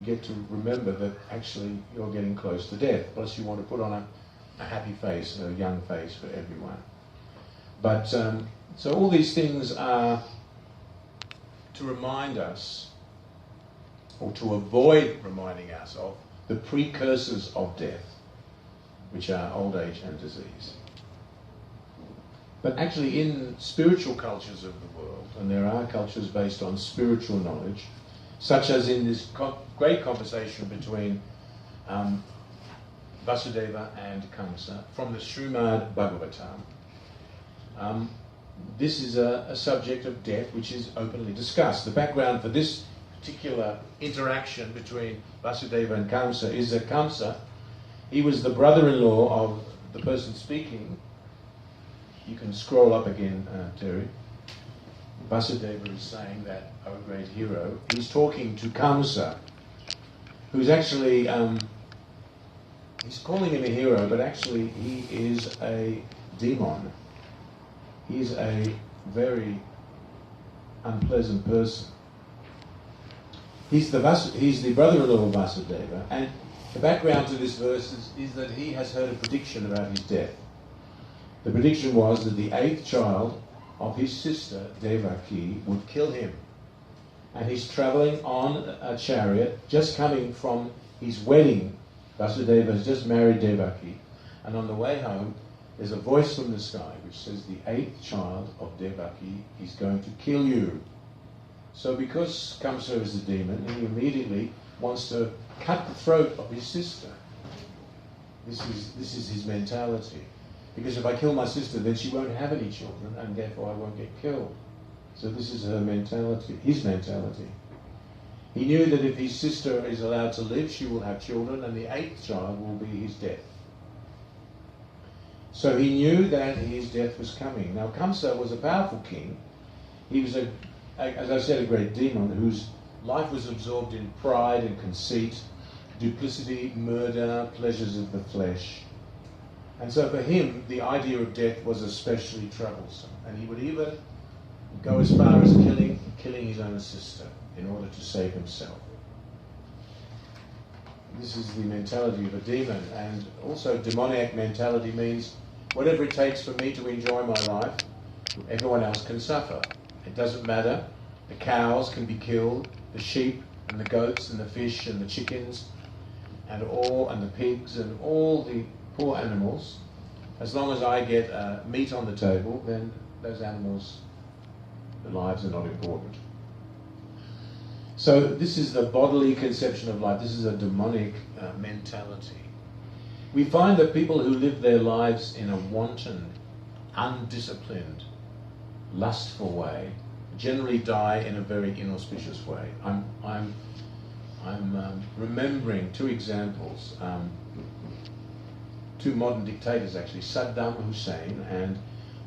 get to remember that actually you're getting close to death. Plus you want to put on a happy face, a young face for everyone. But so all these things are to remind us, or to avoid reminding us of, the precursors of death, which are old age and disease. But actually in spiritual cultures of the world, and there are cultures based on spiritual knowledge, such as in this great conversation between Vasudeva and Kamsa from the Srimad Bhagavatam, this is a subject of death which is openly discussed. The background for this particular interaction between Vasudeva and Kamsa is that Kamsa, he was the brother-in-law of the person speaking. You can scroll up again, Terry. Vasudeva is saying that, our great hero, he's talking to Kamsa, who's actually, he's calling him a hero, but actually he is a demon. He's a very unpleasant person. He's the brother-in-law of Vasudeva, and the background to this verse is that he has heard a prediction about his death. The prediction was that the 8th child of his sister, Devaki, would kill him. And he's travelling on a chariot, just coming from his wedding. Vasudeva has just married Devaki. And on the way home, there's a voice from the sky which says, the 8th child of Devaki is going to kill you. So because Kamsa is a demon, he immediately wants to cut the throat of his sister. This is his mentality. Because if I kill my sister, then she won't have any children, and therefore I won't get killed. So this is her mentality, his mentality. He knew that if his sister is allowed to live, she will have children, and the 8th child will be his death. So he knew that his death was coming. Now Kamsa was a powerful king. He was, as I said, a great demon whose life was absorbed in pride and conceit, duplicity, murder, pleasures of the flesh. And so for him, the idea of death was especially troublesome. And he would even go as far as killing his own sister in order to save himself. This is the mentality of a demon. And also demoniac mentality means whatever it takes for me to enjoy my life, everyone else can suffer. It doesn't matter. The cows can be killed, the sheep and the goats and the fish and the chickens and the pigs and all the poor animals. As long as I get meat on the table, then those animals, their lives are not important. So this is the bodily conception of life. This is a demonic mentality. We find that people who live their lives in a wanton, undisciplined, lustful way generally die in a very inauspicious way. I'm remembering two examples. Two modern dictators actually, Saddam Hussein and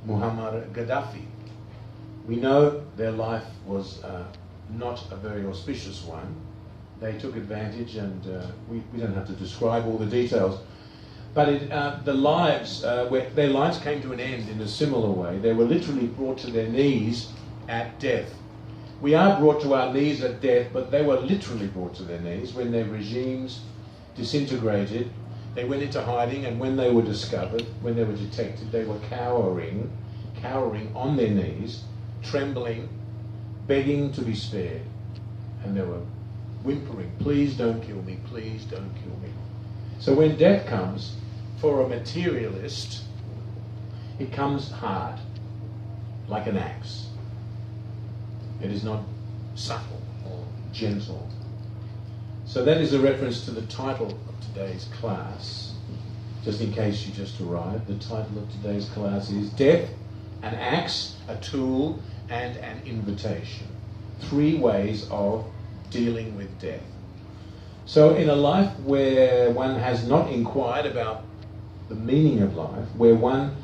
Muammar Gaddafi. We know their life was not a very auspicious one. They took advantage, and we don't have to describe all the details. But their lives came to an end in a similar way. They were literally brought to their knees at death. We are brought to our knees at death, but they were literally brought to their knees when their regimes disintegrated. They went into hiding, and when they were discovered, when they were detected, they were cowering on their knees, trembling, begging to be spared. And they were whimpering, please don't kill me, please don't kill me. So when death comes, for a materialist, it comes hard, like an axe. It is not subtle or gentle. So that is a reference to the title of today's class. Just in case you just arrived, the title of today's class is Death, an Axe, a Tool, and an Invitation. 3 ways of dealing with death. So in a life where one has not inquired about the meaning of life, where one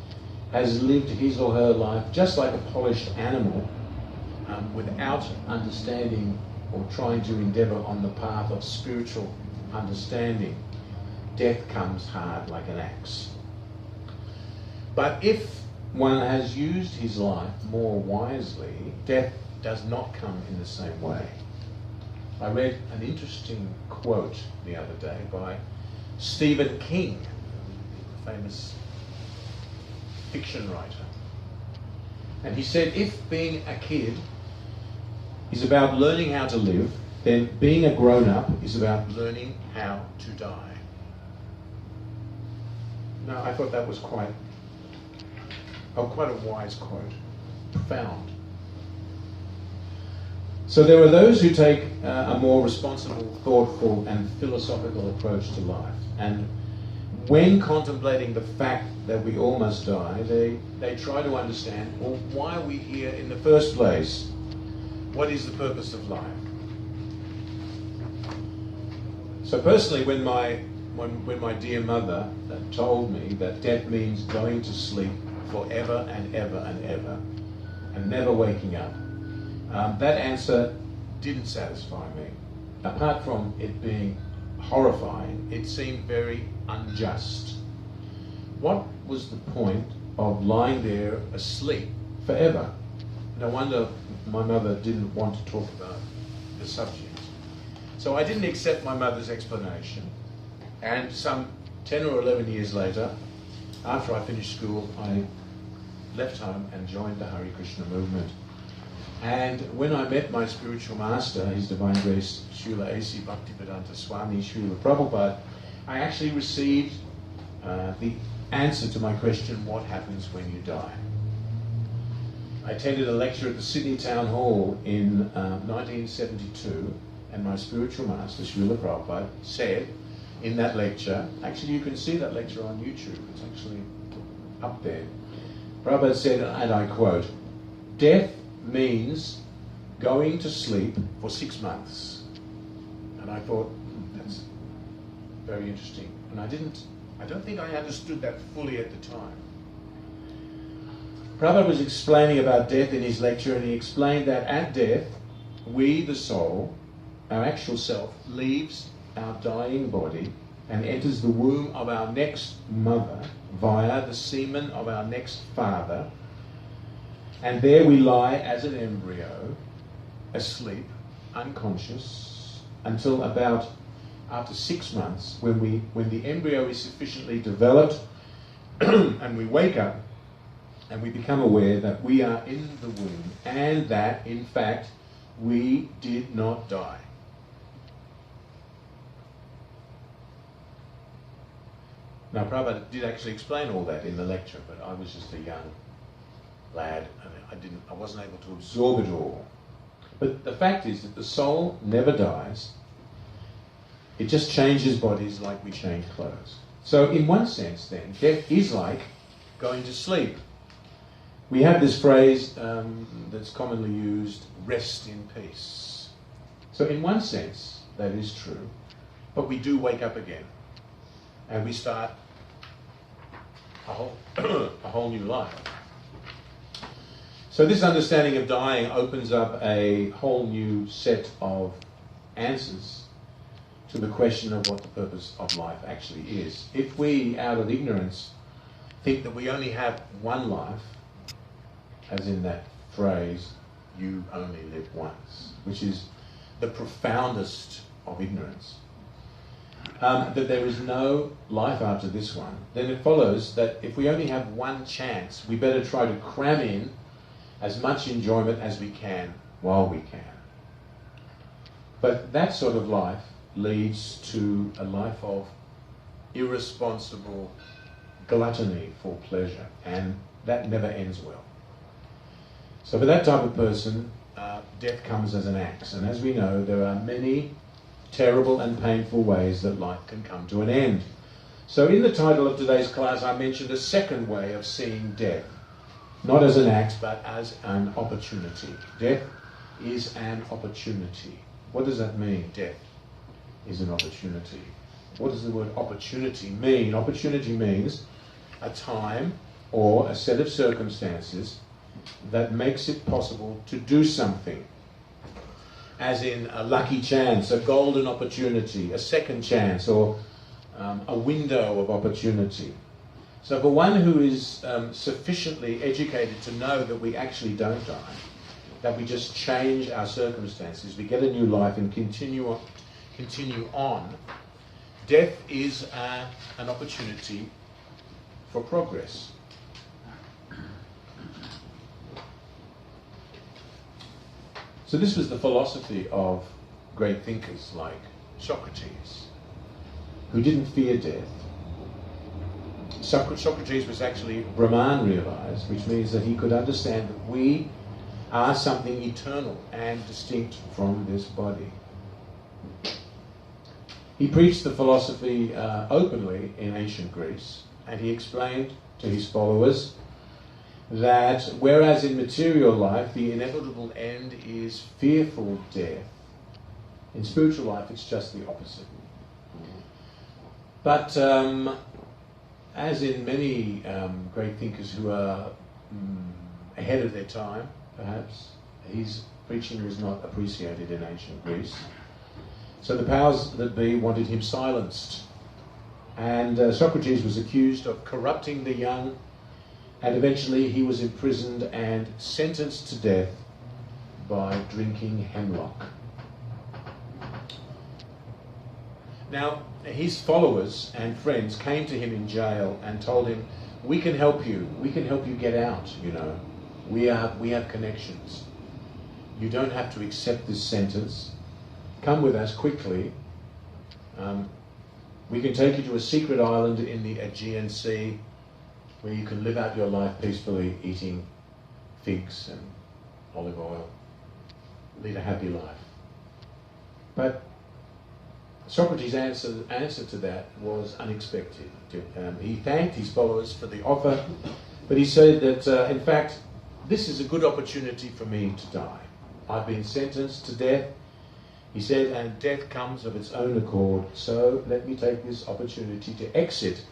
has lived his or her life just like a polished animal, without understanding or trying to endeavour on the path of spiritual understanding, death comes hard like an axe. But if one has used his life more wisely, death does not come in the same way. I read an interesting quote the other day by Stephen King, the famous fiction writer. And he said, if being a kid is about learning how to live, then being a grown-up is about learning how to die. Now, I thought that was quite a wise quote, profound. So there are those who take a more responsible, thoughtful and philosophical approach to life. And when contemplating the fact that we all must die, they try to understand, well, why are we here in the first place? What is the purpose of life? So personally, when my dear mother told me that death means going to sleep forever and ever and ever, and never waking up, that answer didn't satisfy me. Apart from it being horrifying, it seemed very unjust. What was the point of lying there asleep forever? No wonder my mother didn't want to talk about the subject. So I didn't accept my mother's explanation, and some 10 or 11 years later, after I finished school, I left home and joined the Hare Krishna movement. And when I met my spiritual master, His Divine Grace Srila A.C. Bhaktivedanta Swami Srila Prabhupada, I actually received the answer to my question, what happens when you die? I attended a lecture at the Sydney Town Hall in 1972, and my spiritual master, Srila Prabhupada, said in that lecture, actually you can see that lecture on YouTube, it's actually up there. Prabhupada said, and I quote, "Death means going to sleep for 6 months." And I thought, that's very interesting. And I don't think I understood that fully at the time. Prabhupada was explaining about death in his lecture, and he explained that at death, we, the soul, our actual self, leaves our dying body and enters the womb of our next mother via the semen of our next father, and there we lie as an embryo, asleep, unconscious, until about after 6 months, when the embryo is sufficiently developed and we wake up and we become aware that we are in the womb and that, in fact, we did not die. Now, Prabhupada did actually explain all that in the lecture, but I was just a young lad and I wasn't able to absorb it all. But the fact is that the soul never dies. It just changes bodies like we change clothes. So in one sense then, death is like going to sleep. We have this phrase that's commonly used, rest in peace. So in one sense, that is true. But we do wake up again. And we start a whole new life. So this understanding of dying opens up a whole new set of answers to the question of what the purpose of life actually is. If we, out of ignorance, think that we only have one life, as in that phrase, you only live once, which is the profoundest of ignorance, that there is no life after this one, then it follows that if we only have one chance, we better try to cram in as much enjoyment as we can while we can. But that sort of life leads to a life of irresponsible gluttony for pleasure, and that never ends well. So for that type of person, death comes as an axe, and as we know, there are many terrible and painful ways that life can come to an end. So in the title of today's class, I mentioned a second way of seeing death, not as an axe, but as an opportunity. Death is an opportunity. What does that mean? Death is an opportunity. What does the word opportunity mean? Opportunity means a time or a set of circumstances that makes it possible to do something. As in a lucky chance, a golden opportunity, a second chance, or a window of opportunity. So for one who is sufficiently educated to know that we actually don't die, that we just change our circumstances, we get a new life and continue on. Death is an opportunity for progress. So this was the philosophy of great thinkers like Socrates, who didn't fear death. Socrates was actually Brahman realized, which means that he could understand that we are something eternal and distinct from this body. He preached the philosophy openly in ancient Greece, and he explained to his followers that whereas in material life the inevitable end is fearful death, in spiritual life it's just the opposite. But as in many great thinkers who are ahead of their time, perhaps, his preaching was not appreciated in ancient Greece. So the powers that be wanted him silenced. And Socrates was accused of corrupting the young, and eventually he was imprisoned and sentenced to death by drinking hemlock. Now, his followers and friends came to him in jail and told him, we can help you get out, you know. We have connections. You don't have to accept this sentence. Come with us quickly. We can take you to a secret island in the Aegean Sea where you can live out your life peacefully, eating figs and olive oil. Lead a happy life. But Socrates' answer to that was unexpected. He thanked his followers for the offer, but he said that, in fact, this is a good opportunity for me to die. I've been sentenced to death, he said, and death comes of its own accord, so let me take this opportunity to exit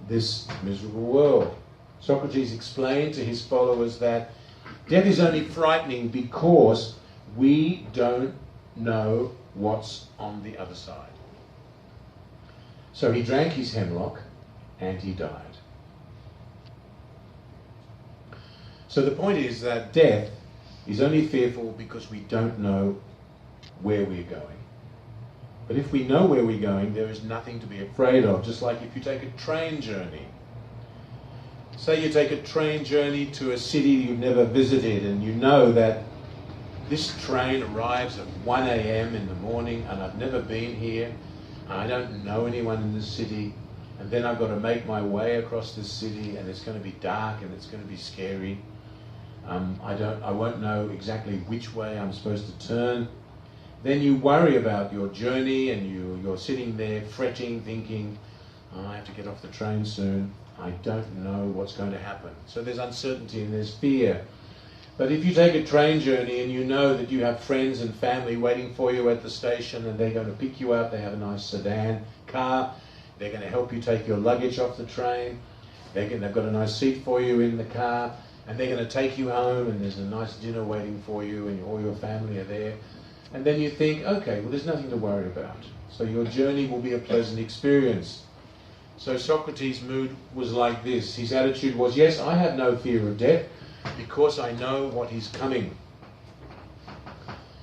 this miserable world. Socrates explained to his followers that death is only frightening because we don't know what's on the other side. So he drank his hemlock and he died. So the point is that death is only fearful because we don't know where we're going. But if we know where we're going, there is nothing to be afraid of, just like if you take a train journey. Say you take a train journey to a city you've never visited, and you know that this train arrives at 1 a.m. in the morning and I've never been here, I don't know anyone in this city, and then I've got to make my way across this city and it's going to be dark and it's going to be scary. I won't know exactly which way I'm supposed to turn. Then you worry about your journey and you're sitting there fretting, thinking, oh, I have to get off the train soon. I don't know what's going to happen. So there's uncertainty and there's fear. But if you take a train journey and you know that you have friends and family waiting for you at the station and they're going to pick you up, they have a nice sedan car, they're going to help you take your luggage off the train, they've got a nice seat for you in the car, and they're going to take you home and there's a nice dinner waiting for you and all your family are there. And then you think, okay, well, there's nothing to worry about. So your journey will be a pleasant experience. So Socrates' mood was like this. His attitude was, yes, I have no fear of death because I know what is coming.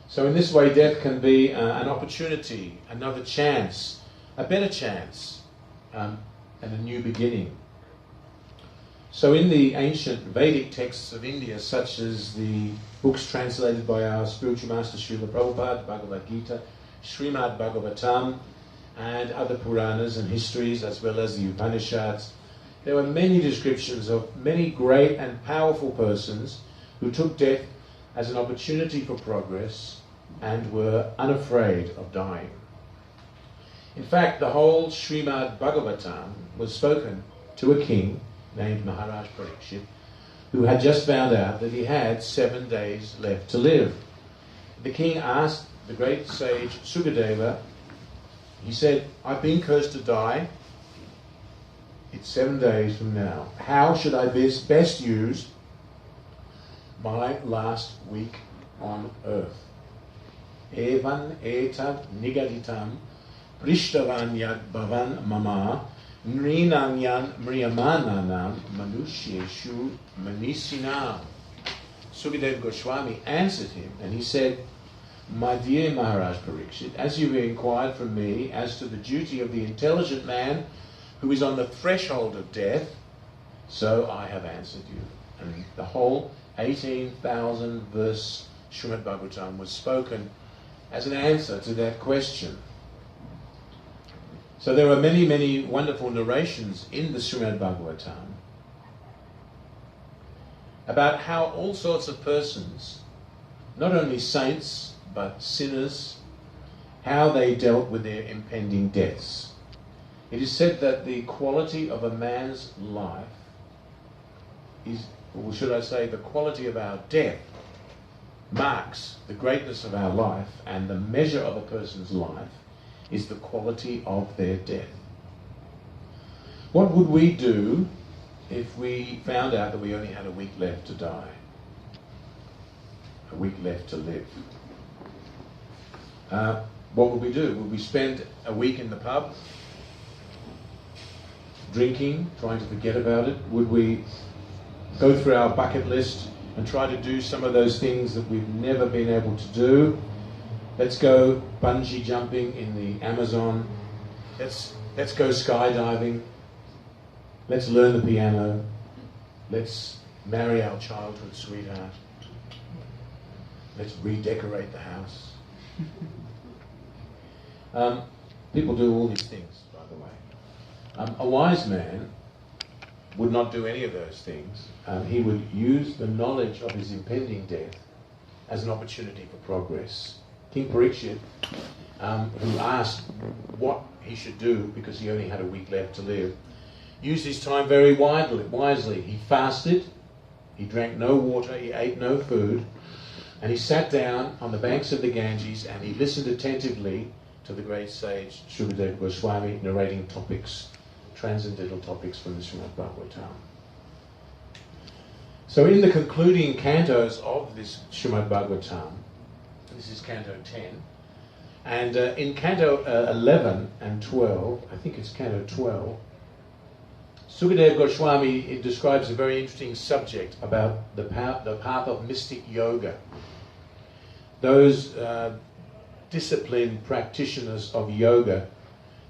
So in this way, death can be an opportunity, another chance, a better chance, and a new beginning. So in the ancient Vedic texts of India, such as the books translated by our spiritual master Srila Prabhupada, Bhagavad Gita, Srimad Bhagavatam, and other Puranas and histories, as well as the Upanishads, there were many descriptions of many great and powerful persons who took death as an opportunity for progress and were unafraid of dying. In fact, the whole Srimad Bhagavatam was spoken to a king named Maharaj Parikshit, who had just found out that he had 7 days left to live. The king asked the great sage Sukadeva, he said, I've been cursed to die. It's 7 days from now. How should I best use my last week on earth? Evan etad nigaditam prishtavan yad bhavan mama Nrinam yan mriyamananam manushyeshu manisinam. Sukadeva Goswami answered him, and he said, "My dear Maharaj Parikshit, as you inquired from me as to the duty of the intelligent man who is on the threshold of death, so I have answered you." And the whole 18,000 verse Srimad Bhagavatam was spoken as an answer to that question. So there are many, many wonderful narrations in the Srimad Bhagavatam about how all sorts of persons, not only saints but sinners, how they dealt with their impending deaths. It is said that the quality of a man's life is, or should I say, the quality of our death marks the greatness of our life, and the measure of a person's life is the quality of their death. What would we do if we found out that we only had a week left to die? A week left to live? What would we do? Would we spend a week in the pub, drinking, trying to forget about it? Would we go through our bucket list and try to do some of those things that we've never been able to do? Let's go bungee jumping in the Amazon. Let's go skydiving. Let's learn the piano. Let's marry our childhood sweetheart. Let's redecorate the house. People do all these things, by the way. A wise man would not do any of those things. He would use the knowledge of his impending death as an opportunity for progress. King Parikshit, who asked what he should do because he only had a week left to live, used his time very wisely. He fasted, he drank no water, he ate no food, and he sat down on the banks of the Ganges and he listened attentively to the great sage Sukadeva Goswami narrating topics, transcendental topics from the Srimad Bhagavatam. So in the concluding cantos of this Srimad Bhagavatam, this is Canto 10, and in Canto 11 and 12, I think it's Canto 12, Sukadeva Goswami describes a very interesting subject about the path of mystic yoga. Those disciplined practitioners of yoga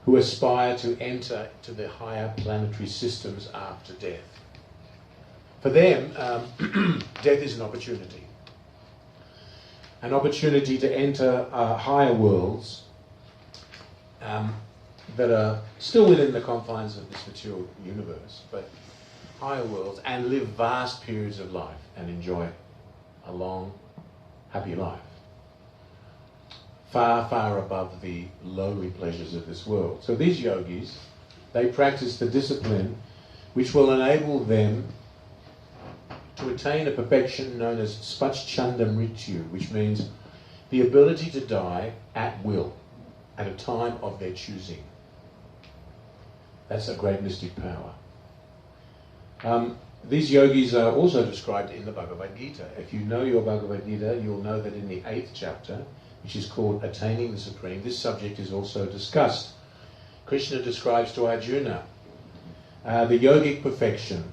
who aspire to enter to the higher planetary systems after death. For them, death is an opportunity to enter higher worlds that are still within the confines of this material universe, but higher worlds, and live vast periods of life and enjoy a long, happy life, far, far above the lowly pleasures of this world. So these yogis, they practice the discipline which will enable them to attain a perfection known as Spachchanda Mrityu, which means the ability to die at will, at a time of their choosing. That's a great mystic power. These yogis are also described in the Bhagavad Gita. If you know your Bhagavad Gita, you'll know that in the 8th chapter, which is called Attaining the Supreme, this subject is also discussed. Krishna describes to Arjuna the yogic perfection,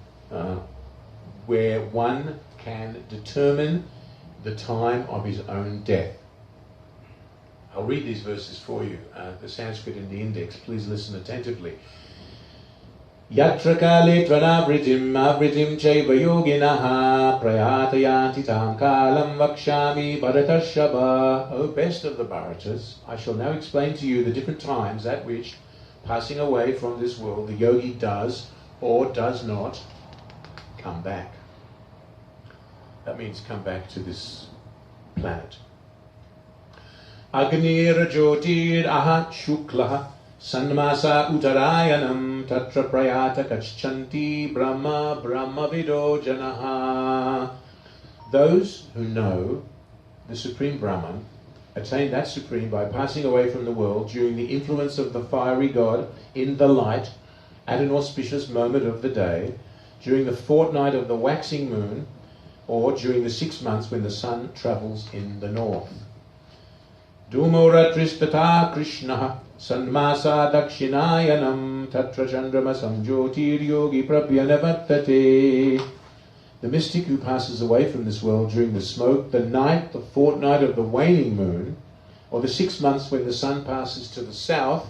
where one can determine the time of his own death. I'll read these verses for you, the Sanskrit in the index. Please listen attentively. Yatra kale tvanavritim avritim chaiva yoginaha prayatayanti tam kalam vakshami bharatarshava. O best of the Bharatas, I shall now explain to you the different times at which, passing away from this world, the yogi does or does not come back. That means come back to this planet. Agnir jyotir ahat shuklaha Sanmasa utarayanam tatra prayata kachchanti brahma brahmavido janaha. Those who know the Supreme Brahman attain that Supreme by passing away from the world during the influence of the fiery God in the light at an auspicious moment of the day, during the fortnight of the waxing moon, or during the 6 months when the sun travels in the north. Dhumoratristata Krishna Sanmasa Dakshinayanam Tatra Chandrama Samjyotir Yogi Prabhyanavattate. The mystic who passes away from this world during the smoke, the night, the fortnight of the waning moon, or the 6 months when the sun passes to the south,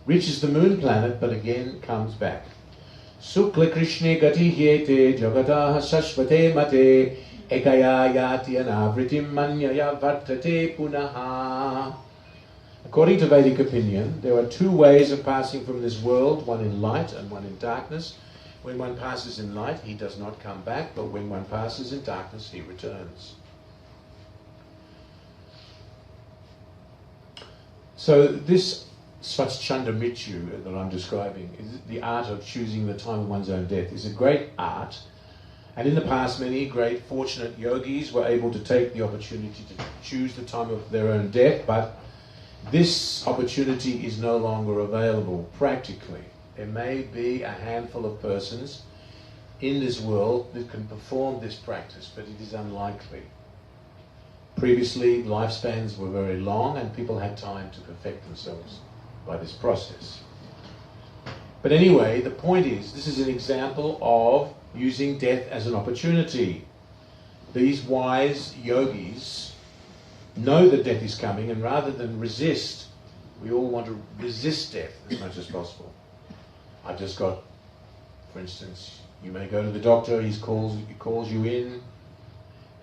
reaches the moon planet but again comes back. Sukla Krishne gati hyete jagataha sashvate mate ekaya yati anavritim manyaya vartate punaha. According to Vedic opinion, there are 2 ways of passing from this world, one in light and one in darkness. When one passes in light, he does not come back, but when one passes in darkness, he returns. So this Swachchanda Mrityu that I'm describing, is the art of choosing the time of one's own death, is a great art. And in the past, many great fortunate yogis were able to take the opportunity to choose the time of their own death, but this opportunity is no longer available practically. There may be a handful of persons in this world that can perform this practice, but it is unlikely. Previously, lifespans were very long and people had time to perfect themselves by this process. But anyway, the point is, this is an example of using death as an opportunity. These wise yogis know that death is coming, and rather than resist, we all want to resist death as much as possible. I've just got, for instance, you may go to the doctor, he calls you in,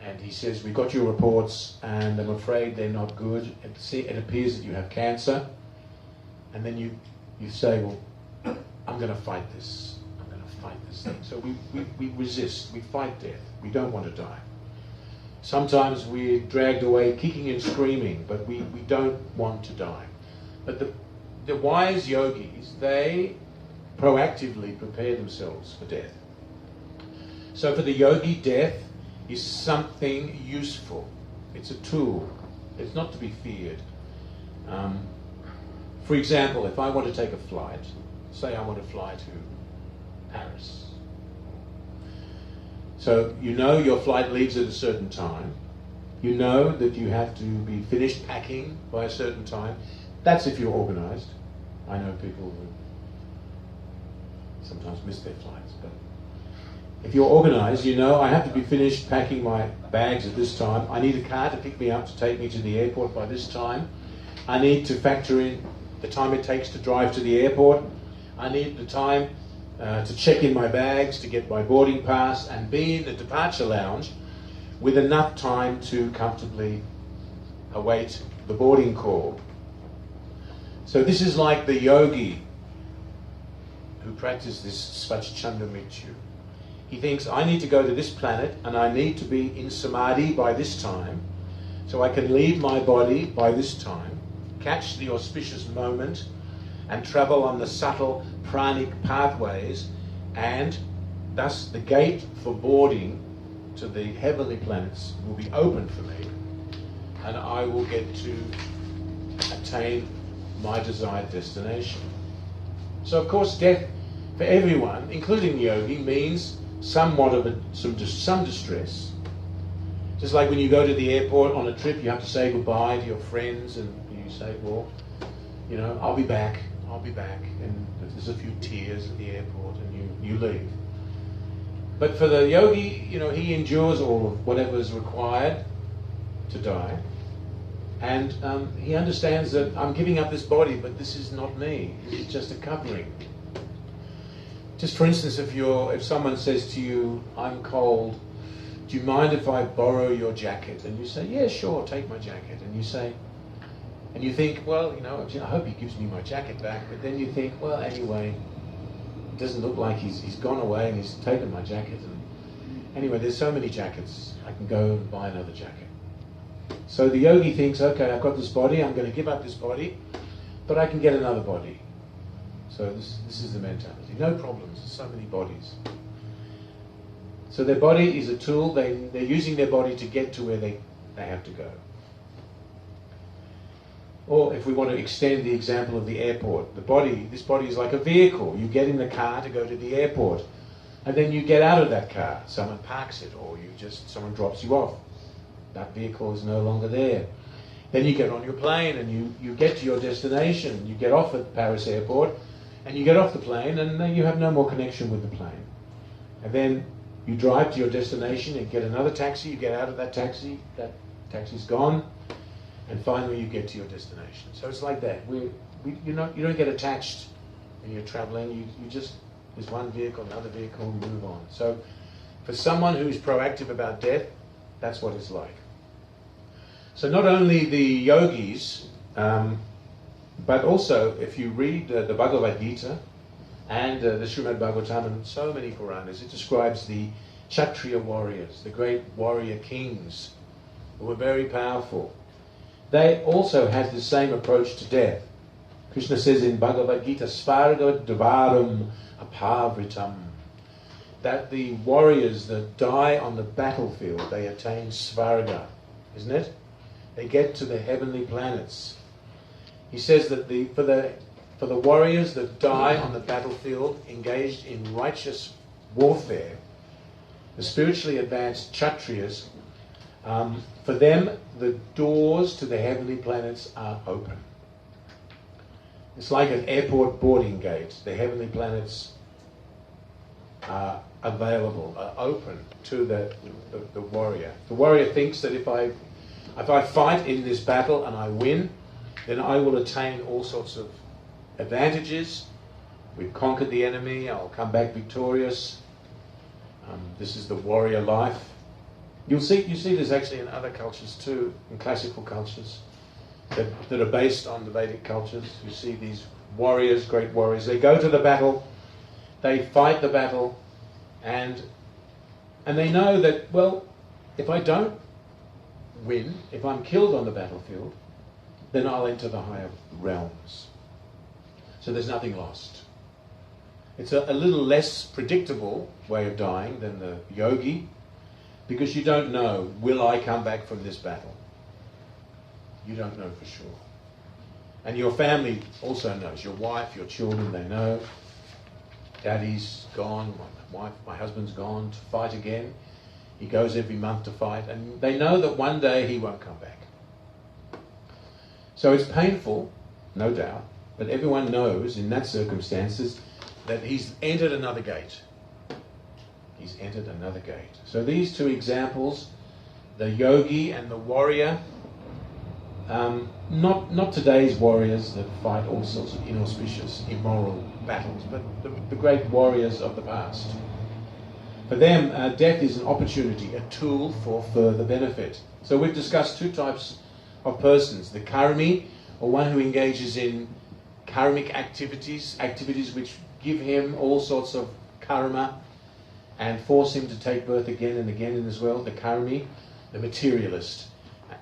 and he says, we've got your reports, and I'm afraid they're not good. It appears that you have cancer. And then you say, well, I'm going to fight this. I'm going to fight this thing. So we resist. We fight death. We don't want to die. Sometimes we're dragged away kicking and screaming, but we don't want to die. But the wise yogis, they proactively prepare themselves for death. So for the yogi, death is something useful. It's a tool. It's not to be feared. For example, if I want to take a flight, say I want to fly to Paris. So you know your flight leaves at a certain time. You know that you have to be finished packing by a certain time. That's if you're organised. I know people who sometimes miss their flights, but if you're organised, you know I have to be finished packing my bags at this time. I need a car to pick me up to take me to the airport by this time. I need to factor in the time it takes to drive to the airport. I need the time to check in my bags, to get my boarding pass, and be in the departure lounge with enough time to comfortably await the boarding call. So this is like the yogi who practices this Svachchanda Mrityu. He thinks, I need to go to this planet and I need to be in samadhi by this time, so I can leave my body by this time, catch the auspicious moment, and travel on the subtle pranic pathways, and thus the gate for boarding to the heavenly planets will be open for me, and I will get to attain my desired destination. So of course death for everyone, including the yogi, means somewhat of some distress. Just like when you go to the airport on a trip, you have to say goodbye to your friends, and you say, well, you know, I'll be back, and there's a few tears at the airport, and you leave. But for the yogi, you know, he endures all of whatever is required to die, and he understands that I'm giving up this body, but this is not me. It's just a covering. Just for instance, if someone says to you, I'm cold, do you mind if I borrow your jacket? And you say, yeah, sure, take my jacket. And you say, and you think, well, you know, I hope he gives me my jacket back. But then you think, well, anyway, it doesn't look like he's gone away and he's taken my jacket. And anyway, there's so many jackets, I can go and buy another jacket. So the yogi thinks, okay, I've got this body, I'm going to give up this body, but I can get another body. So this is the mentality. No problems, there's so many bodies. So their body is a tool, they're using their body to get to where they have to go. Or if we want to extend the example of the airport, this body is like a vehicle. You get in the car to go to the airport, and then you get out of that car. Someone parks it, or someone drops you off. That vehicle is no longer there. Then you get on your plane and you get to your destination. You get off at Paris airport and you get off the plane, and you have no more connection with the plane. And then You drive to your destination and get another taxi, you get out of that taxi's gone, and finally you get to your destination. So it's like that. You don't get attached when you're traveling. You just, there's one vehicle, another vehicle, move on. So for someone who's proactive about death, that's what it's like. So not only the yogis, but also if you read the Bhagavad Gita and the Srimad Bhagavatam and so many Puranas, it describes the Kshatriya warriors, the great warrior kings who were very powerful. They also had the same approach to death. Krishna says in Bhagavad Gita, Svarga Dvaram Apavritam, that the warriors that die on the battlefield, they attain Svarga, isn't it? They get to the heavenly planets. He says that for the warriors that die on the battlefield, engaged in righteous warfare, the spiritually advanced Kshatriyas, for them, the doors to the heavenly planets are open. It's like an airport boarding gate. The heavenly planets are available, are open to the warrior. The warrior thinks that if I fight in this battle and I win, then I will attain all sorts of advantages. We've conquered the enemy, I'll come back victorious. This is the warrior life. You see this actually in other cultures too, in classical cultures that are based on the Vedic cultures. You see these warriors, great warriors. They go to the battle, they fight the battle, and they know that, well, if I don't win, if I'm killed on the battlefield, then I'll enter the higher realms. So there's nothing lost. It's a little less predictable way of dying than the yogi, because you don't know, will I come back from this battle? You don't know for sure. And your family also knows. Your wife, your children, they know. Daddy's gone, my husband's gone to fight again. He goes every month to fight, and they know that one day he won't come back. So it's painful, no doubt, but everyone knows in that circumstances that he's entered another gate. He's entered another gate. So these two examples, the yogi and the warrior, not today's warriors that fight all sorts of inauspicious, immoral battles, but the great warriors of the past. For them, death is an opportunity, a tool for further benefit. So we've discussed two types of persons. The karmi, or one who engages in karmic activities which give him all sorts of karma and force him to take birth again and again in this world. The karmi, the materialist,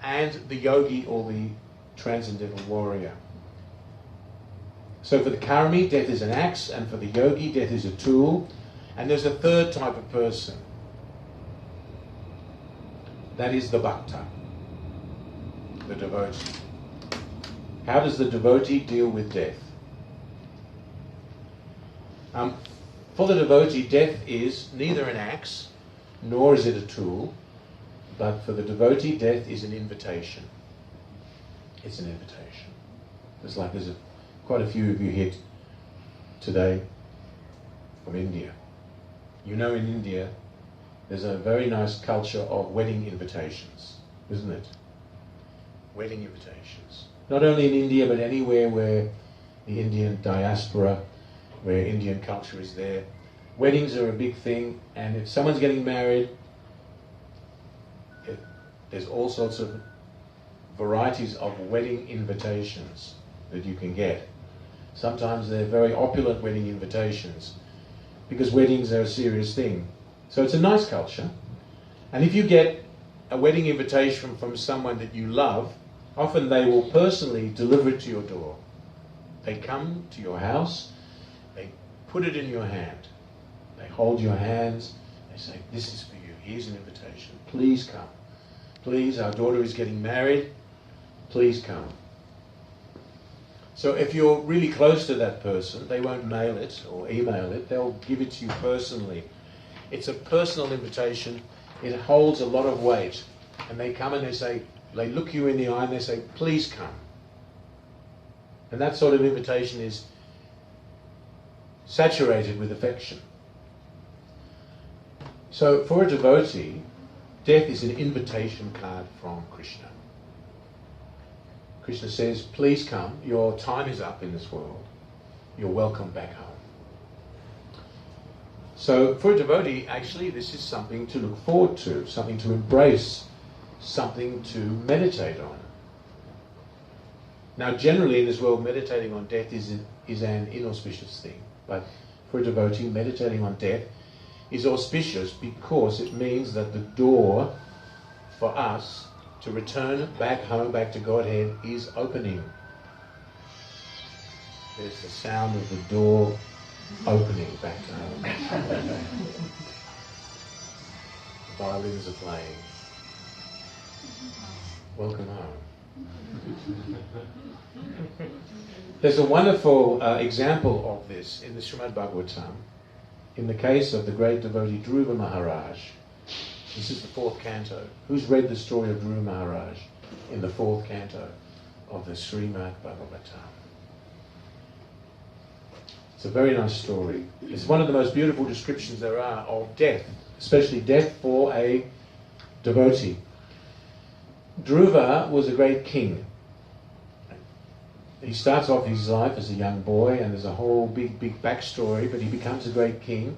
and the yogi, or the transcendental warrior. So for the karmi, death is an axe, and for the yogi, death is a tool. And there's a third type of person. That is the bhakta, the devotee. How does the devotee deal with death? For the devotee, death is neither an axe, nor is it a tool, but for the devotee, death is an invitation. It's an invitation. It's like there's quite a few of you here today from India. You know, in India, there's a very nice culture of wedding invitations, isn't it? Wedding invitations. Not only in India, but anywhere where the Indian diaspora, where Indian culture is there. Weddings are a big thing, and if someone's getting married, there's all sorts of varieties of wedding invitations that you can get. Sometimes they're very opulent wedding invitations, because weddings are a serious thing. So it's a nice culture. And if you get a wedding invitation from someone that you love, often they will personally deliver it to your door. They come to your house, they put it in your hand, they hold your hands, they say, this is for you, here's an invitation, please come. Please, our daughter is getting married, please come. So if you're really close to that person, they won't mail it or email it, they'll give it to you personally. It's a personal invitation, it holds a lot of weight. And they come and they say, they look you in the eye and they say, please come. And that sort of invitation is saturated with affection. So for a devotee, death is an invitation card from Krishna. Krishna says, please come, your time is up in this world, you're welcome back home. So for a devotee, actually this is something to look forward to, something to embrace, something to meditate on. Now generally in this world, meditating on death is an inauspicious thing, but for a devotee, meditating on death is auspicious because it means that the door for us to return back home, back to Godhead, is opening. There's the sound of the door opening back to home. The violins are playing. Welcome home. There's a wonderful example of this in the Srimad Bhagavatam, in the case of the great devotee Dhruva Maharaj. This is the 4th canto. Who's read the story of Dhruva Maharaj in the 4th canto of the Srimad Bhagavatam? It's a very nice story. It's one of the most beautiful descriptions there are of death, especially death for a devotee. Dhruva was a great king. He starts off his life as a young boy, and there's a whole big backstory, but he becomes a great king,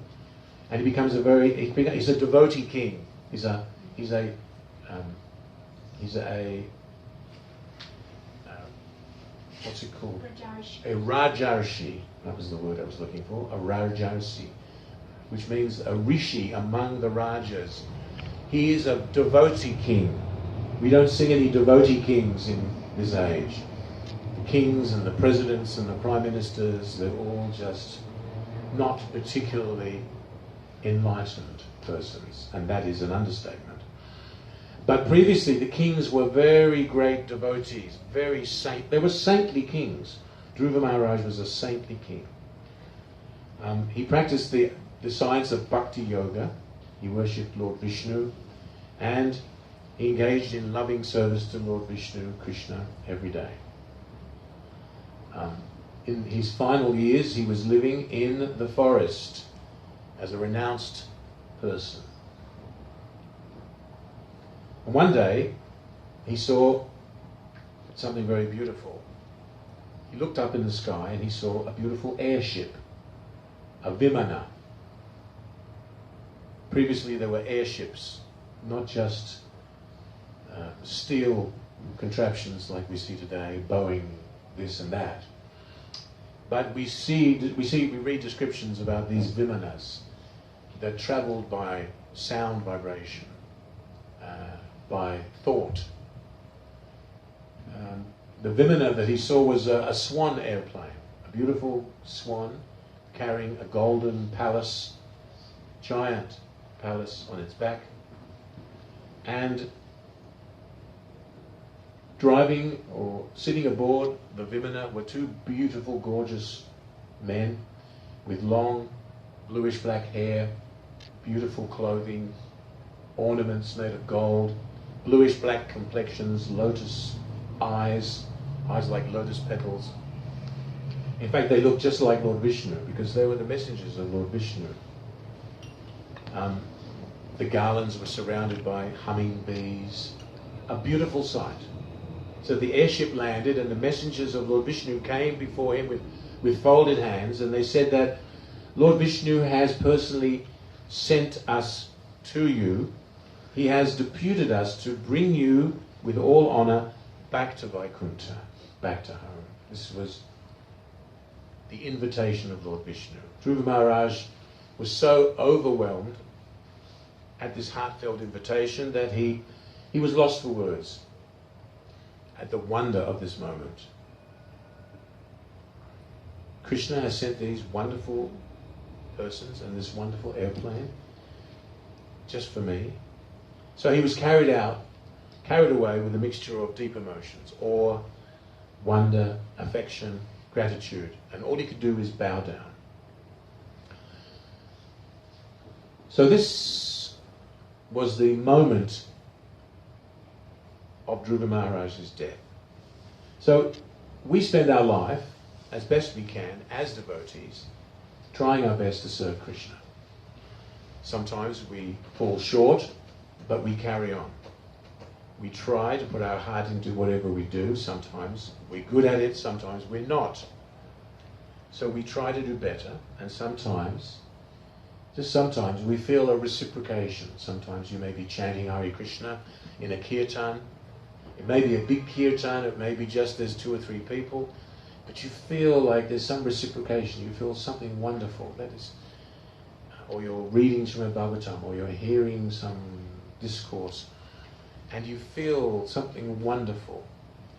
and he becomes he's a devotee king. He's a what's it called? Rajarshi. A Rajarshi. That was the word I was looking for. A Rajarshi, which means a rishi among the Rajas. He is a devotee king. We don't see any devotee kings in this age. The kings and the presidents and the prime ministers, they're all just not particularly enlightened persons, and that is an understatement. But previously the kings were very great devotees, they were saintly kings. Dhruva Maharaj was a saintly king. He practiced the science of bhakti yoga. He worshipped Lord Vishnu, and he engaged in loving service to Lord Vishnu, Krishna, every day. In his final years, he was living in the forest as a renounced person. And one day, he saw something very beautiful. He looked up in the sky and he saw a beautiful airship, a Vimana. Previously, there were airships, not just steel contraptions like we see today, Boeing, this and that. But we read descriptions about these Vimanas that travelled by sound vibration, by thought. The Vimana that he saw was a swan airplane, a beautiful swan carrying a golden palace, giant palace on its back, and driving or sitting aboard the Vimana were 2 beautiful, gorgeous men with long, bluish-black hair, beautiful clothing, ornaments made of gold, bluish-black complexions, lotus eyes like lotus petals. In fact, they looked just like Lord Vishnu because they were the messengers of Lord Vishnu. The garlands were surrounded by humming bees. A beautiful sight. So the airship landed and the messengers of Lord Vishnu came before him with folded hands, and they said that Lord Vishnu has personally sent us to you. He has deputed us to bring you with all honour back to Vaikuntha, back to home. This was the invitation of Lord Vishnu. Dhruva Maharaj was so overwhelmed at this heartfelt invitation that he was lost for words at the wonder of this moment. Krishna has sent these wonderful persons and this wonderful airplane just for me. So he was carried away with a mixture of deep emotions, awe, wonder, affection, gratitude, and all he could do is bow down. So this was the moment of Dhruva Maharaj's death. So we spend our life as best we can as devotees trying our best to serve Krishna. Sometimes we fall short, but we carry on. We try to put our heart into whatever we do. Sometimes we're good at it, sometimes we're not. So we try to do better, and sometimes, just sometimes, we feel a reciprocation. Sometimes you may be chanting Hare Krishna in a kirtan. It may be a big kirtan, it may be just there's 2 or 3 people, but you feel like there's some reciprocation. You feel something wonderful. That is, or you're reading Srimad Bhagavatam, or you're hearing some discourse, and you feel something wonderful,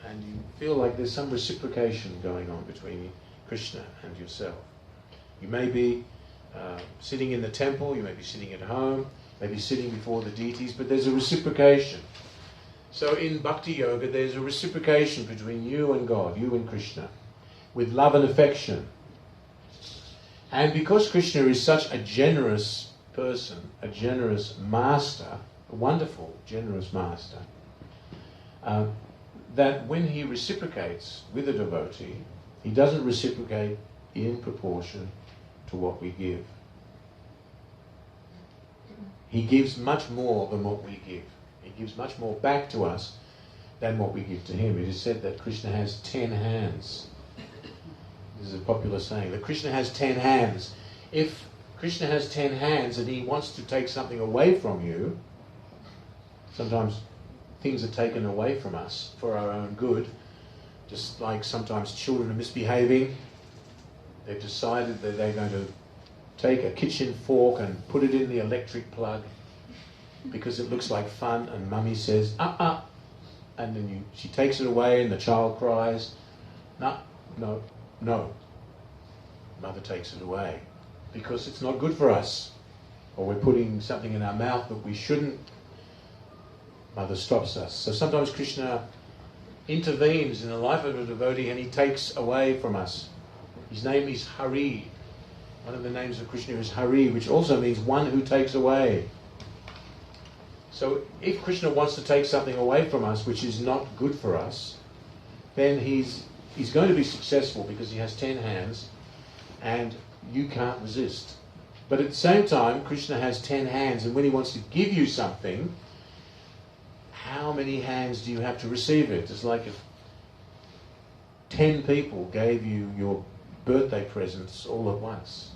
and you feel like there's some reciprocation going on between Krishna and yourself. You may be sitting in the temple, you may be sitting at home, maybe sitting before the deities, but there's a reciprocation. So in Bhakti Yoga, there's a reciprocation between you and God, you and Krishna, with love and affection. And because Krishna is such a generous person, a generous master, a wonderful, generous master, that when he reciprocates with a devotee, he doesn't reciprocate in proportion to what we give. He gives much more than what we give. He gives much more back to us than what we give to him. It is said that Krishna has 10 hands. This is a popular saying, that Krishna has 10 hands. If Krishna has 10 hands and he wants to take something away from you, sometimes things are taken away from us for our own good, just like sometimes children are misbehaving. They've decided that they're going to take a kitchen fork and put it in the electric plug because it looks like fun, and mummy says, and then she takes it away and the child cries. No. Mother takes it away because it's not good for us. Or we're putting something in our mouth that we shouldn't. Mother stops us. So sometimes Krishna intervenes in the life of a devotee and he takes away from us. His name is Hari. One of the names of Krishna is Hari, which also means one who takes away. So if Krishna wants to take something away from us which is not good for us, then he's going to be successful because he has 10 hands and you can't resist. But at the same time, Krishna has 10 hands, and when he wants to give you something, how many hands do you have to receive it? It's like if 10 people gave you your birthday presents all at once,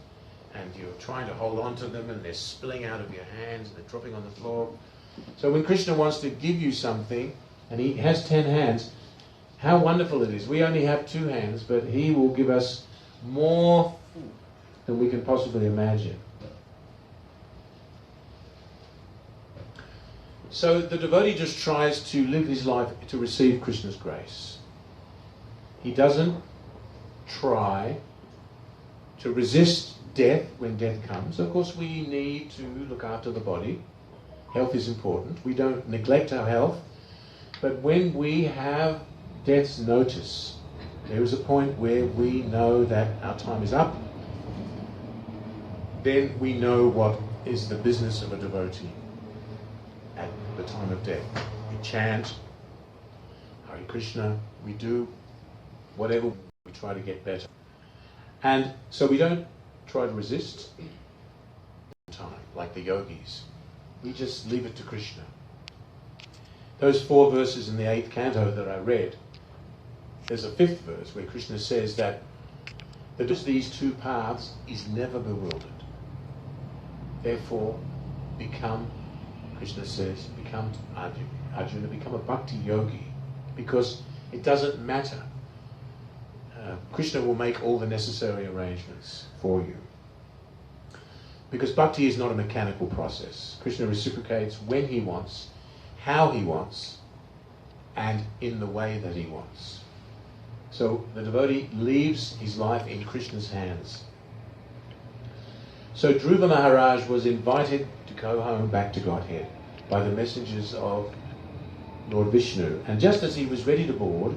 and you're trying to hold on to them and they're spilling out of your hands and they're dropping on the floor. So when Krishna wants to give you something and he has 10 hands, how wonderful it is. We only have 2 hands, but he will give us more than we can possibly imagine. So the devotee just tries to live his life to receive Krishna's grace. He doesn't try to resist death when death comes. Of course, we need to look after the body. Health is important. We don't neglect our health. But when we have death's notice, there is a point where we know that our time is up. Then we know what is the business of a devotee at the time of death. We chant Hare Krishna, we do whatever, we try to get better. And so we don't try to resist time, like the yogis. We just leave it to Krishna. Those 4 verses in the 8th canto that I read, there's a 5th verse where Krishna says that these 2 paths is never bewildered. Therefore, Krishna says, become Arjuna, become a bhakti yogi, because it doesn't matter. Krishna will make all the necessary arrangements for you. Because bhakti is not a mechanical process. Krishna reciprocates when he wants, how he wants, and in the way that he wants. So the devotee leaves his life in Krishna's hands. So Dhruva Maharaj was invited to go home back to Godhead by the messengers of Lord Vishnu. And just as he was ready to board,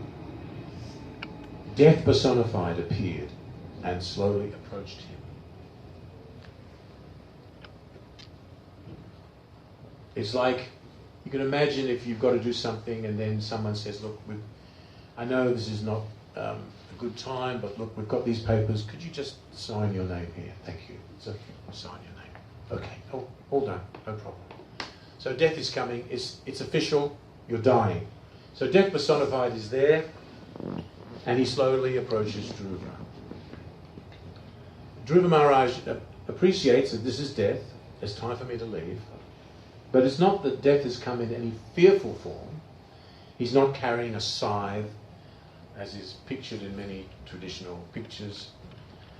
Death personified appeared and slowly approached him. It's like, you can imagine if you've got to do something and then someone says, look, I know this is not a good time, but look, we've got these papers. Could you just sign your name here? Thank you. So I'll sign your name. Okay, oh, all done, no problem. So death is coming, it's official, you're dying. So death personified is there, and he slowly approaches Dhruva. Dhruva Maharaj appreciates that this is death, it's time for me to leave, but it's not that death has come in any fearful form. He's not carrying a scythe, as is pictured in many traditional pictures.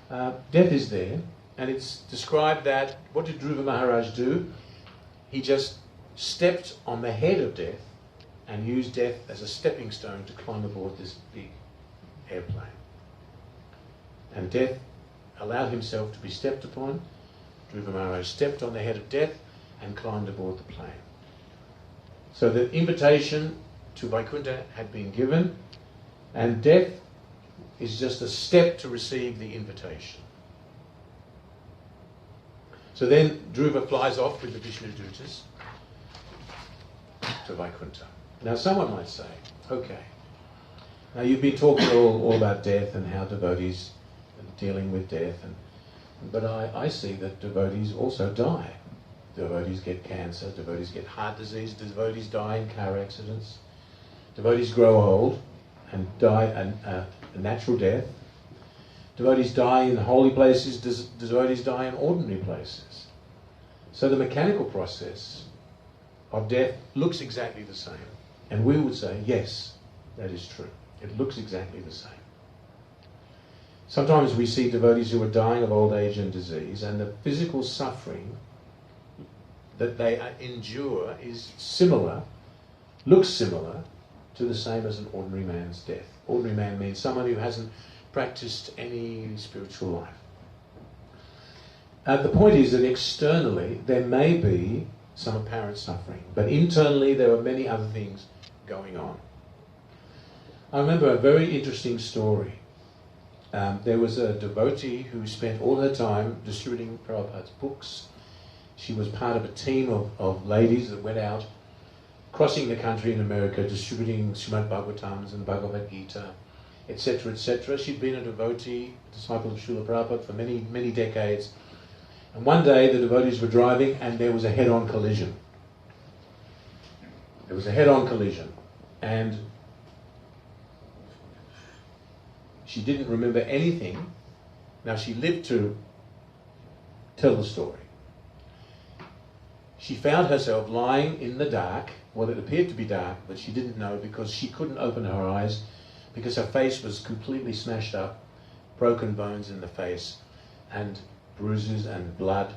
Death is there, and it's described that, what did Dhruva Maharaj do? He just stepped on the head of death and used death as a stepping stone to climb aboard this big airplane. And death allowed himself to be stepped upon. Dhruva Maharaj stepped on the head of death and climbed aboard the plane. So the invitation to Vaikuntha had been given, and death is just a step to receive the invitation. So then Dhruva flies off with the Vishnu Dutas to Vaikuntha. Now someone might say, okay, now you've been talking all about death and how devotees are dealing with death, but I see that devotees also die. Devotees get cancer, devotees get heart disease, devotees die in car accidents, devotees grow old and die a natural death. Devotees die in holy places, devotees die in ordinary places. So the mechanical process of death looks exactly the same. And we would say, yes, that is true. It looks exactly the same. Sometimes we see devotees who are dying of old age and disease, and the physical suffering that they endure is similar, looks similar to the same as an ordinary man's death. Ordinary man means someone who hasn't practiced any spiritual life. The point is that externally there may be some apparent suffering, but internally there are many other things going on. I remember a very interesting story. There was a devotee who spent all her time distributing Prabhupada's books. She was part of a team of ladies that went out crossing the country in America distributing Srimad Bhagavatams and Bhagavad Gita, etc., etc. She'd been a devotee, disciple of Srila Prabhupada for many, many decades. And one day the devotees were driving and there was a head-on collision. There was a head-on collision, and she didn't remember anything. Now she lived to tell the story. She found herself lying in the dark. Well, it appeared to be dark, but she didn't know because she couldn't open her eyes because her face was completely smashed up, broken bones in the face, and bruises and blood.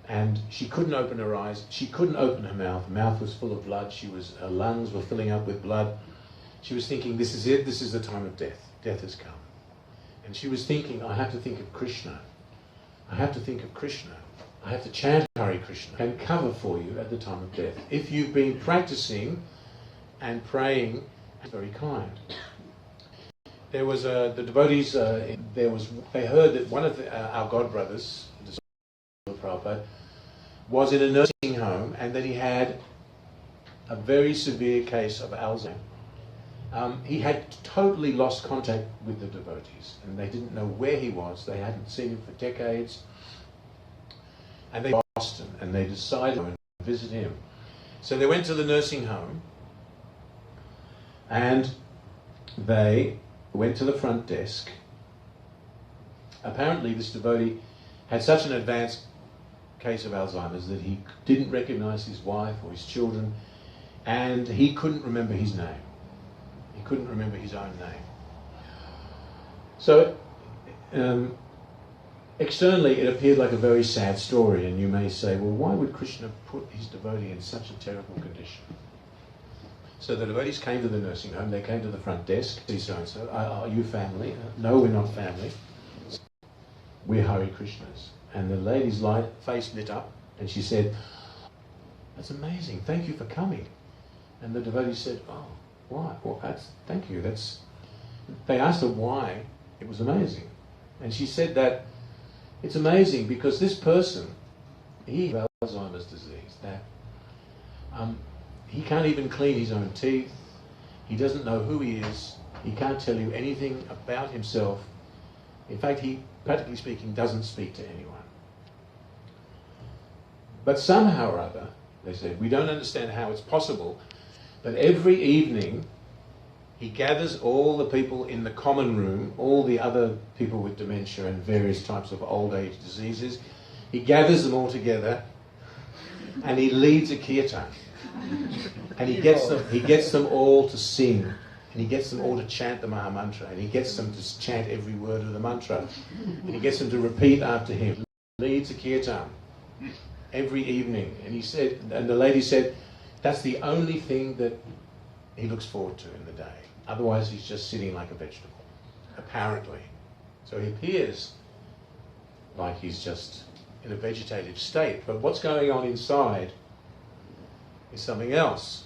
And she couldn't open her eyes. She couldn't open her mouth. Her mouth was full of blood. Her lungs were filling up with blood. She was thinking, this is it. This is the time of death. Death has come. And she was thinking, I have to think of Krishna. I have to think of Krishna. I have to chant Hare Krishna and cover for you at the time of death. If you've been practicing and praying, very kind. There was the devotees. They heard that one of our godbrothers, Prabhupada, was in a nursing home, and that he had a very severe case of Alzheimer's. He had totally lost contact with the devotees, and they didn't know where he was. They hadn't seen him for decades. And they went to Boston, and they decided to visit him. So they went to the nursing home, and they went to the front desk. Apparently this devotee had such an advanced case of Alzheimer's that he didn't recognize his wife or his children, and he couldn't remember his name. He couldn't remember his own name. So externally it appeared like a very sad story, and you may say, well, why would Krishna put his devotee in such a terrible condition? So the devotees came to the nursing home, they came to the front desk, so-and-so, are you family? No, we're not family. We're Hare Krishnas. And the lady's face lit up, and she said, that's amazing, thank you for coming. And the devotee said, oh, why? Well, thank you. They asked her why it was amazing. And she said that it's amazing because this person, he has Alzheimer's disease, that he can't even clean his own teeth, he doesn't know who he is, he can't tell you anything about himself. In fact, he, practically speaking, doesn't speak to anyone. But somehow or other, they said, we don't understand how it's possible that every evening he gathers all the people in the common room, all the other people with dementia and various types of old age diseases. He gathers them all together and he leads a kirtan. And he gets them all to sing, and he gets them all to chant the Maha Mantra, and he gets them to chant every word of the mantra, and he gets them to repeat after him. He leads a kirtan every evening, and he said, and the lady said, that's the only thing that he looks forward to in the day. Otherwise, he's just sitting like a vegetable, apparently. So he appears like he's just in a vegetative state, but what's going on inside is something else.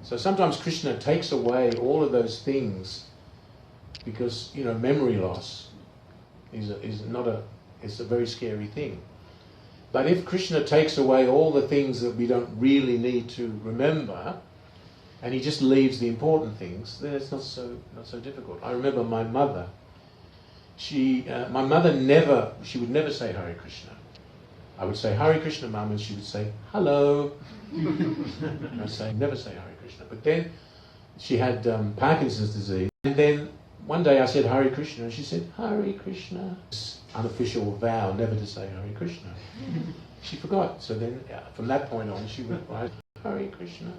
So sometimes Krishna takes away all of those things because, memory loss is a very scary thing. But if Krishna takes away all the things that we don't really need to remember, and he just leaves the important things, then it's not so difficult. I remember my mother. She would never say Hare Krishna. I would say Hare Krishna, Mum, and she would say hello. I'd say never say Hare Krishna. But then she had Parkinson's disease, and then one day I said Hare Krishna, and she said Hare Krishna. This unofficial vow never to say Hare Krishna. She forgot. So then, from that point on, she would write Hare Krishna.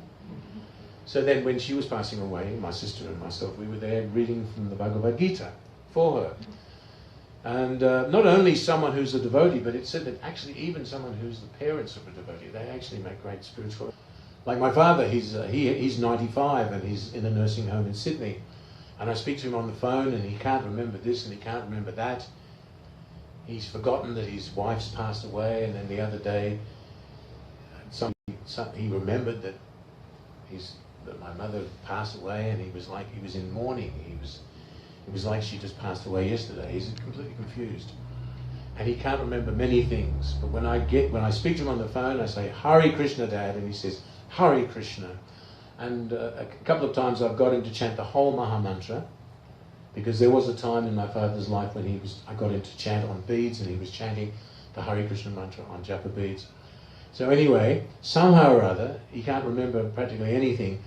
So then, when she was passing away, my sister and myself, we were there reading from the Bhagavad Gita for her. And not only someone who's a devotee, but it said that actually even someone who's the parents of a devotee, they actually make great spiritual. Like my father, he's 95 and he's in a nursing home in Sydney. And I speak to him on the phone and he can't remember this and he can't remember that. He's forgotten that his wife's passed away, and then the other day he remembered that my mother passed away, and he was in mourning. It was like she just passed away yesterday. He's completely confused. And he can't remember many things. But when I speak to him on the phone, I say, Hare Krishna, Dad, and he says, Hare Krishna. And a couple of times I've got him to chant the whole Maha Mantra, because there was a time in my father's life when I got him to chant on beads, and he was chanting the Hare Krishna mantra on japa beads. So anyway, somehow or other, he can't remember practically anything,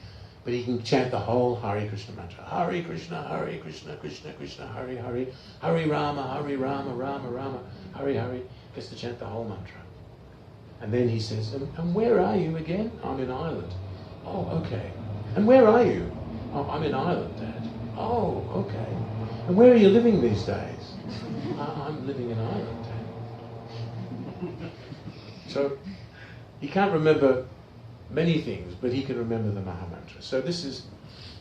but he can chant the whole Hare Krishna mantra. Hare Krishna, Krishna Krishna, Hare Hare, Hare Rama, Rama Rama, Hare Hare. Gets to chant the whole mantra. And then he says, and where are you again? I'm in Ireland. Oh, okay. And where are you? Oh, I'm in Ireland, Dad. Oh, okay. And where are you living these days? I'm living in Ireland, Dad. So he can't remember many things, but he can remember the Maha Mantra. So this is,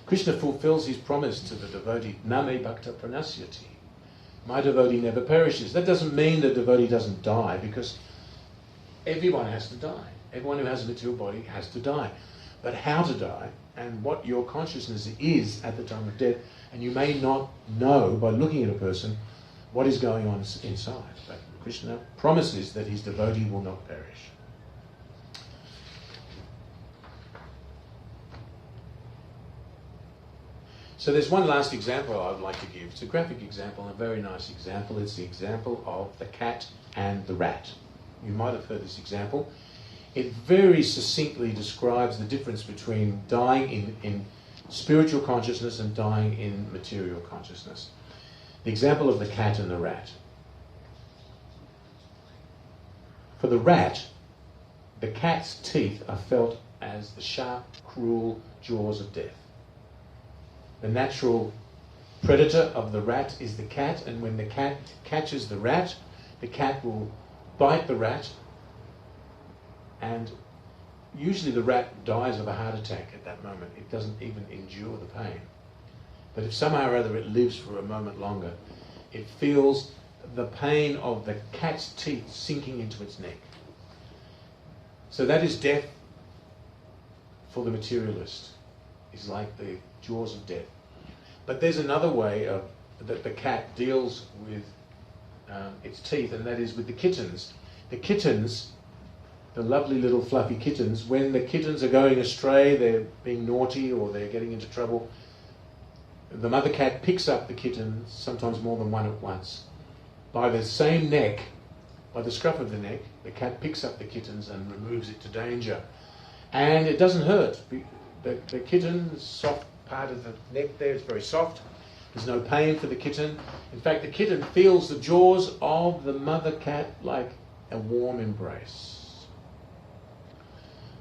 Krishna fulfills his promise to the devotee, Name Bhakta Pranasyati. My devotee never perishes. That doesn't mean the devotee doesn't die, because everyone has to die. Everyone who has a material body has to die. But how to die, and what your consciousness is at the time of death, and you may not know by looking at a person what is going on inside. But Krishna promises that his devotee will not perish. So there's one last example I would like to give. It's a graphic example, a very nice example. It's the example of the cat and the rat. You might have heard this example. It very succinctly describes the difference between dying in spiritual consciousness and dying in material consciousness. The example of the cat and the rat. For the rat, the cat's teeth are felt as the sharp, cruel jaws of death. The natural predator of the rat is the cat, and when the cat catches the cat will bite the rat, and usually the rat dies of a heart attack at that moment. It doesn't even endure the pain. But if somehow or other it lives for a moment longer, it feels the pain of the cat's teeth sinking into its neck. So that is death for the materialist. It's like the jaws of death. But there's another way that the cat deals with its teeth, and that is with the kittens. The kittens, the lovely little fluffy kittens, when the kittens are going astray, they're being naughty or they're getting into trouble, the mother cat picks up the kitten, sometimes more than one at once, by the same neck, by the scruff of the neck, the cat picks up the kittens and removes it to danger. And it doesn't hurt. The kitten's soft part of the neck there is very soft. There's no pain for the kitten. In fact, the kitten feels the jaws of the mother cat like a warm embrace.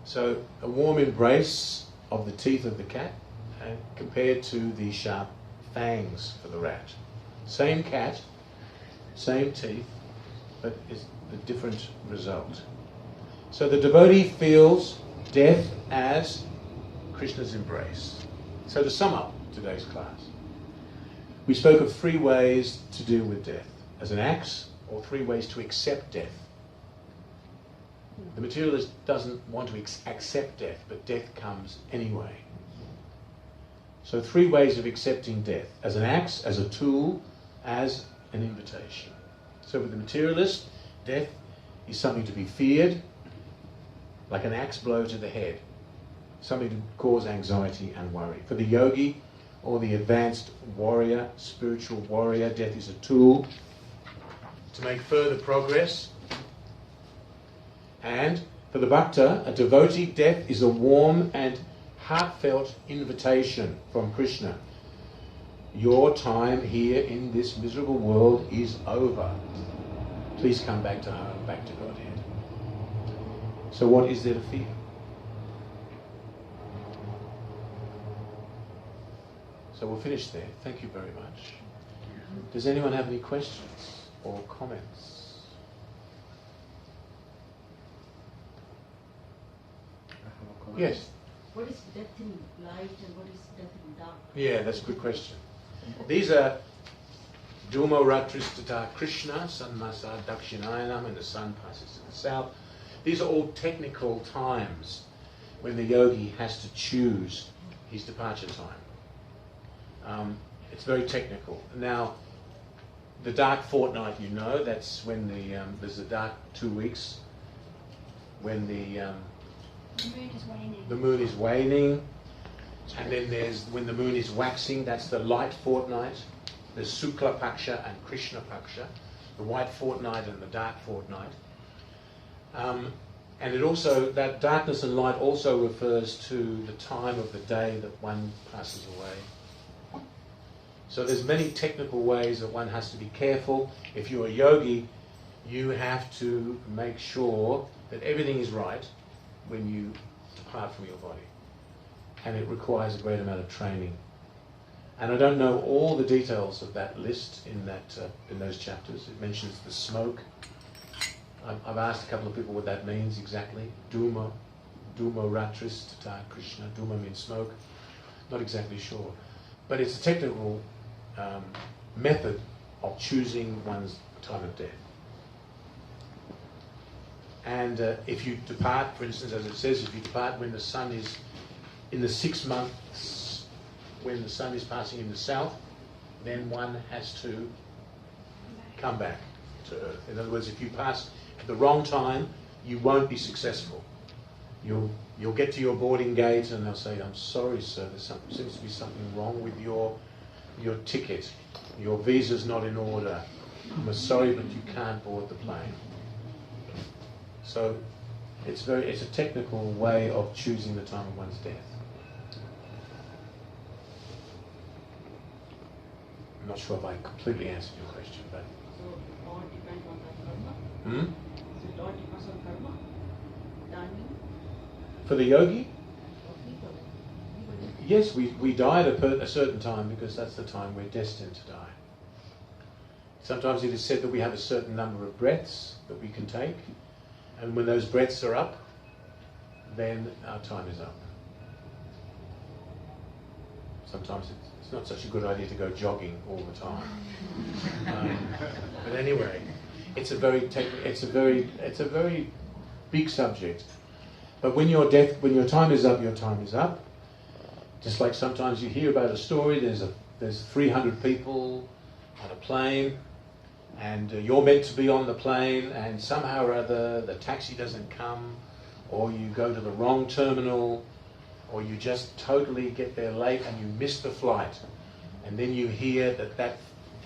So a warm embrace of the teeth of the cat compared to the sharp fangs for the rat. Same cat, same teeth, but it's a different result. So the devotee feels death as Krishna's embrace. So to sum up today's class, we spoke of 3 ways to deal with death. As an axe, or 3 ways to accept death. The materialist doesn't want to accept death, but death comes anyway. So 3 ways of accepting death. As an axe, as a tool, as an invitation. So with the materialist, death is something to be feared, like an axe blow to the head. Something to cause anxiety and worry. For the yogi, or the advanced warrior, spiritual warrior, death is a tool to make further progress. And for the bhakta, a devotee, death is a warm and heartfelt invitation from Krishna. Your time here in this miserable world is over. Please come back to home, back to Godhead. So what is there to fear? So we'll finish there. Thank you very much. Does anyone have any questions or comments? Yes. What is death in light and what is death in dark? Yeah, that's a good question. These are Dhumo Ratristata Krishna, Sanmasa Dakshinayana, and the sun passes to the south. These are all technical times when the yogi has to choose his departure time. It's very technical. Now, the dark fortnight, you know, that's when there's a dark 2 weeks when the moon is waning, and then there's when the moon is waxing, that's the light fortnight. There's Sukla Paksha and Krishna Paksha, the white fortnight and the dark fortnight. And it also, that darkness and light also refers to the time of the day that one passes away. So there's many technical ways that one has to be careful. If you're a yogi, you have to make sure that everything is right when you depart from your body. And it requires a great amount of training. And I don't know all the details of that list in those chapters. It mentions the smoke. I've asked a couple of people what that means exactly. Dhuma Ratris Tata Krishna. Dhuma means smoke. Not exactly sure. But it's a technical method of choosing one's time of death. And if you depart, for instance, as it says, if you depart when the sun is in the 6 months, when the sun is passing in the south, then one has to come back to Earth. In other words, if you pass at the wrong time, you won't be successful. You'll get to your boarding gate and they'll say, "I'm sorry, sir, there seems to be something wrong with your ticket. Your visa's not in order. I'm sorry, but you can't board the plane." So it's a technical way of choosing the time of one's death. I'm not sure if I completely answered your question, but... So it all depends on the karma? So it all depends on karma? Timing? For the yogi? For people? Yes, we die at a certain time because that's the time we're destined to die. Sometimes it is said that we have a certain number of breaths that we can take, and when those breaths are up, then our time is up. Sometimes it's not such a good idea to go jogging all the time. But anyway, it's a very big subject. But when your time is up, your time is up. Just like sometimes you hear about a story, there's 300 people on a plane, and you're meant to be on the plane, and somehow or other the taxi doesn't come, or you go to the wrong terminal, or you just totally get there late and you miss the flight. And then you hear that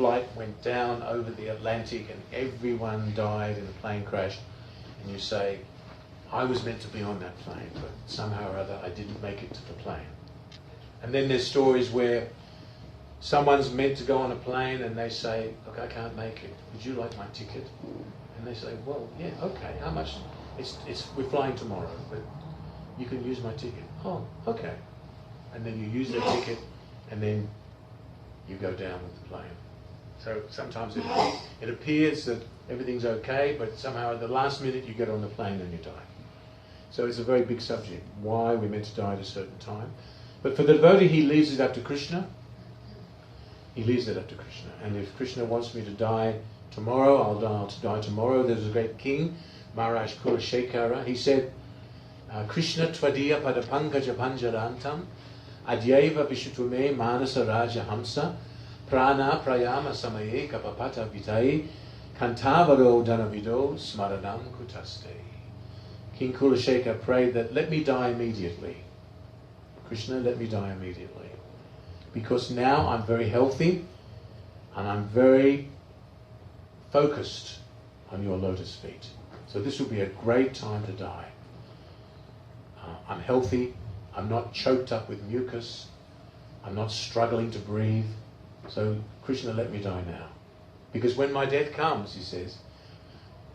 flight went down over the Atlantic and everyone died in a plane crash, and you say, I was meant to be on that plane, but somehow or other I didn't make it to the plane. And then there's stories where someone's meant to go on a plane and they say, look, I can't make it. Would you like my ticket? And they say, well, yeah, okay. How much? We're flying tomorrow, but you can use my ticket. Oh, okay. And then you use the ticket, and then you go down with the plane. So sometimes it appears that everything's okay, but somehow at the last minute you get on the plane and you die. So it's a very big subject, why we're meant to die at a certain time. But for the devotee, he leaves it up to Krishna. He leaves it up to Krishna. And if Krishna wants me to die tomorrow, I'll die tomorrow. There's a great king, Maharaj Kulashekara. He said, Krishna tvadiya padapankaja panjarantam adyeva vishutume manasa raja hamsa prana prayama samaye kapapata vitai kantavaro danavido smaranam kutaste. King Kulashekara prayed that, let me die immediately. Krishna, let me die immediately. Because now I'm very healthy and I'm very focused on your lotus feet. So this will be a great time to die. I'm healthy, I'm not choked up with mucus, I'm not struggling to breathe. So Krishna, let me die now. Because when my death comes, he says,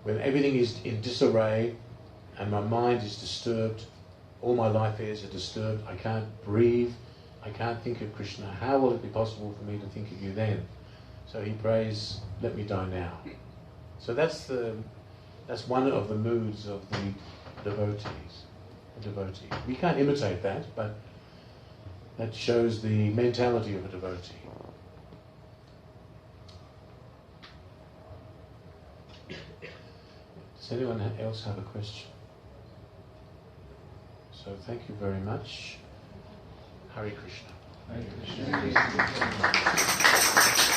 when everything is in disarray and my mind is disturbed, all my life airs are disturbed, I can't breathe, I can't think of Krishna, how will it be possible for me to think of you then? So he prays, let me die now. So that's one of the moods of the devotees. The devotee. We can't imitate that, but that shows the mentality of a devotee. Does anyone else have a question? So thank you very much. Hare Krishna. Hare Krishna.